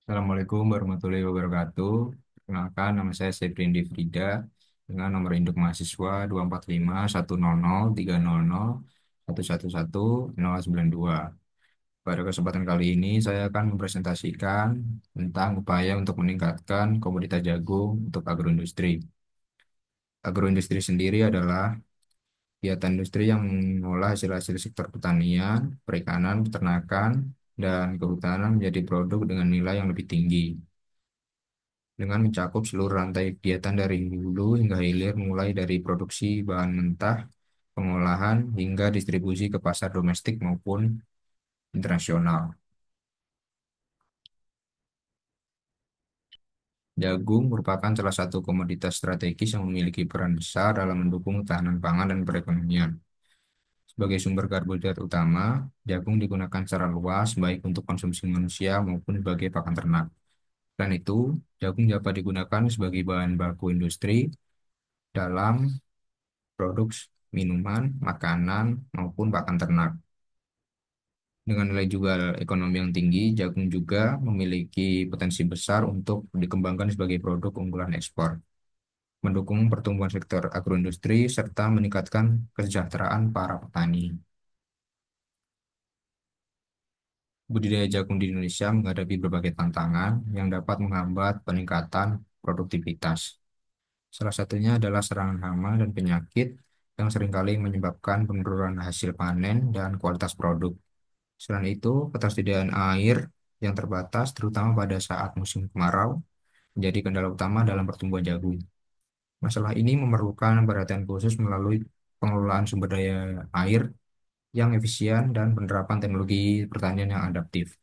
Assalamualaikum warahmatullahi wabarakatuh. Perkenalkan, nama saya Seprin Frida dengan nomor induk mahasiswa 245 100 300 111 Pada kesempatan kali ini, saya akan mempresentasikan tentang upaya untuk meningkatkan komoditas jagung untuk agroindustri. Agroindustri sendiri adalah kegiatan industri yang mengolah hasil-hasil sektor pertanian, perikanan, peternakan, dan kehutanan menjadi produk dengan nilai yang lebih tinggi, dengan mencakup seluruh rantai kegiatan dari hulu hingga hilir, mulai dari produksi bahan mentah, pengolahan, hingga distribusi ke pasar domestik maupun internasional. Jagung merupakan salah satu komoditas strategis yang memiliki peran besar dalam mendukung ketahanan pangan dan perekonomian. Sebagai sumber karbohidrat utama, jagung digunakan secara luas baik untuk konsumsi manusia maupun sebagai pakan ternak. Selain itu, jagung dapat digunakan sebagai bahan baku industri dalam produk minuman, makanan, maupun pakan ternak. Dengan nilai jual ekonomi yang tinggi, jagung juga memiliki potensi besar untuk dikembangkan sebagai produk unggulan ekspor, mendukung pertumbuhan sektor agroindustri, serta meningkatkan kesejahteraan para petani. Budidaya jagung di Indonesia menghadapi berbagai tantangan yang dapat menghambat peningkatan produktivitas. Salah satunya adalah serangan hama dan penyakit yang seringkali menyebabkan penurunan hasil panen dan kualitas produk. Selain itu, ketersediaan air yang terbatas, terutama pada saat musim kemarau, menjadi kendala utama dalam pertumbuhan jagung. Masalah ini memerlukan perhatian khusus melalui pengelolaan sumber daya air yang efisien dan penerapan teknologi pertanian yang adaptif.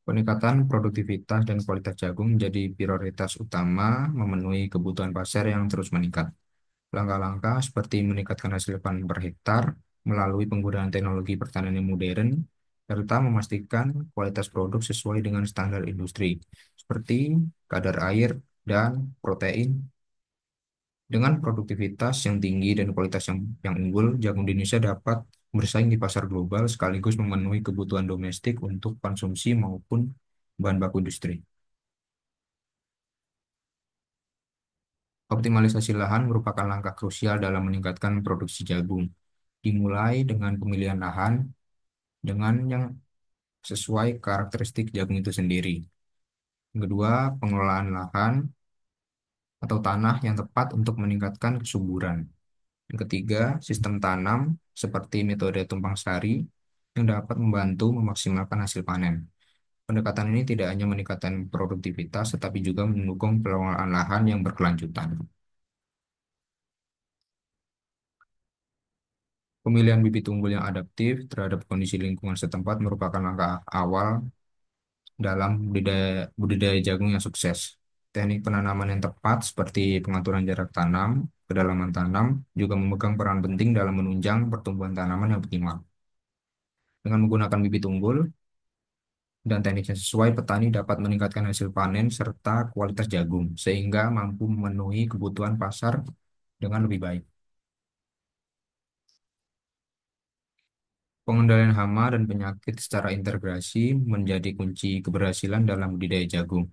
Peningkatan produktivitas dan kualitas jagung menjadi prioritas utama memenuhi kebutuhan pasar yang terus meningkat. Langkah-langkah seperti meningkatkan hasil panen per hektar melalui penggunaan teknologi pertanian yang modern, serta memastikan kualitas produk sesuai dengan standar industri, seperti kadar air dan protein. Dengan produktivitas yang tinggi dan kualitas yang unggul, jagung di Indonesia dapat bersaing di pasar global sekaligus memenuhi kebutuhan domestik untuk konsumsi maupun bahan baku industri. Optimalisasi lahan merupakan langkah krusial dalam meningkatkan produksi jagung. Dimulai dengan pemilihan lahan dengan yang sesuai karakteristik jagung itu sendiri. Yang kedua, pengelolaan lahan atau tanah yang tepat untuk meningkatkan kesuburan. Yang ketiga, sistem tanam seperti metode tumpang sari yang dapat membantu memaksimalkan hasil panen. Pendekatan ini tidak hanya meningkatkan produktivitas, tetapi juga mendukung pengelolaan lahan yang berkelanjutan. Pemilihan bibit unggul yang adaptif terhadap kondisi lingkungan setempat merupakan langkah awal dalam budidaya jagung yang sukses. Teknik penanaman yang tepat seperti pengaturan jarak tanam, kedalaman tanam juga memegang peran penting dalam menunjang pertumbuhan tanaman yang optimal. Dengan menggunakan bibit unggul dan teknik yang sesuai, petani dapat meningkatkan hasil panen serta kualitas jagung sehingga mampu memenuhi kebutuhan pasar dengan lebih baik. Pengendalian hama dan penyakit secara integrasi menjadi kunci keberhasilan dalam budidaya jagung.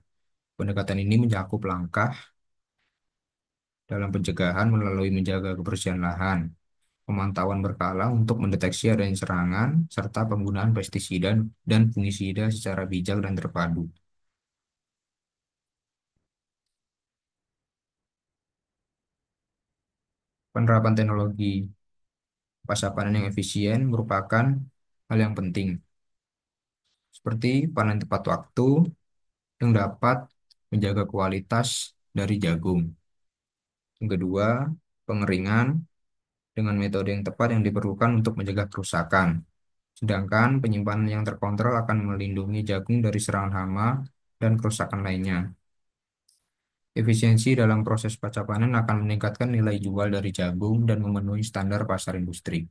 Pendekatan ini mencakup langkah dalam pencegahan melalui menjaga kebersihan lahan, pemantauan berkala untuk mendeteksi adanya serangan, serta penggunaan pestisida dan fungisida secara bijak dan terpadu. Penerapan teknologi pasca panen yang efisien merupakan hal yang penting, seperti panen tepat waktu yang dapat menjaga kualitas dari jagung. Yang kedua, pengeringan dengan metode yang tepat yang diperlukan untuk mencegah kerusakan. Sedangkan penyimpanan yang terkontrol akan melindungi jagung dari serangan hama dan kerusakan lainnya. Efisiensi dalam proses pasca panen akan meningkatkan nilai jual dari jagung dan memenuhi standar pasar industri.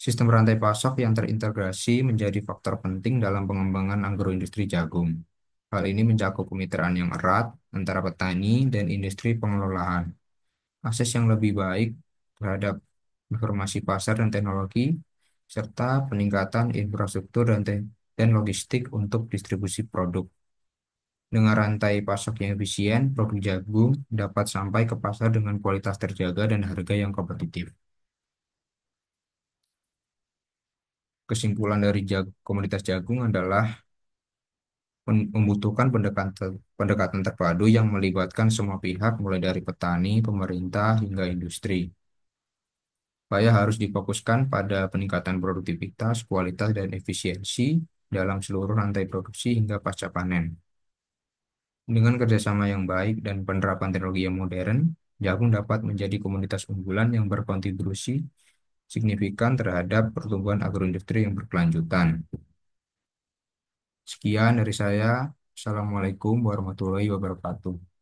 Sistem rantai pasok yang terintegrasi menjadi faktor penting dalam pengembangan agroindustri jagung. Hal ini mencakup kemitraan yang erat antara petani dan industri pengelolaan. Akses yang lebih baik terhadap informasi pasar dan teknologi, serta peningkatan infrastruktur dan logistik untuk distribusi produk. Dengan rantai pasok yang efisien, produk jagung dapat sampai ke pasar dengan kualitas terjaga dan harga yang kompetitif. Kesimpulan dari komoditas jagung adalah membutuhkan pendekatan terpadu yang melibatkan semua pihak, mulai dari petani, pemerintah, hingga industri. Upaya harus difokuskan pada peningkatan produktivitas, kualitas, dan efisiensi dalam seluruh rantai produksi hingga pasca panen. Dengan kerjasama yang baik dan penerapan teknologi yang modern, jagung dapat menjadi komoditas unggulan yang berkontribusi signifikan terhadap pertumbuhan agroindustri yang berkelanjutan. Sekian dari saya. Assalamualaikum warahmatullahi wabarakatuh.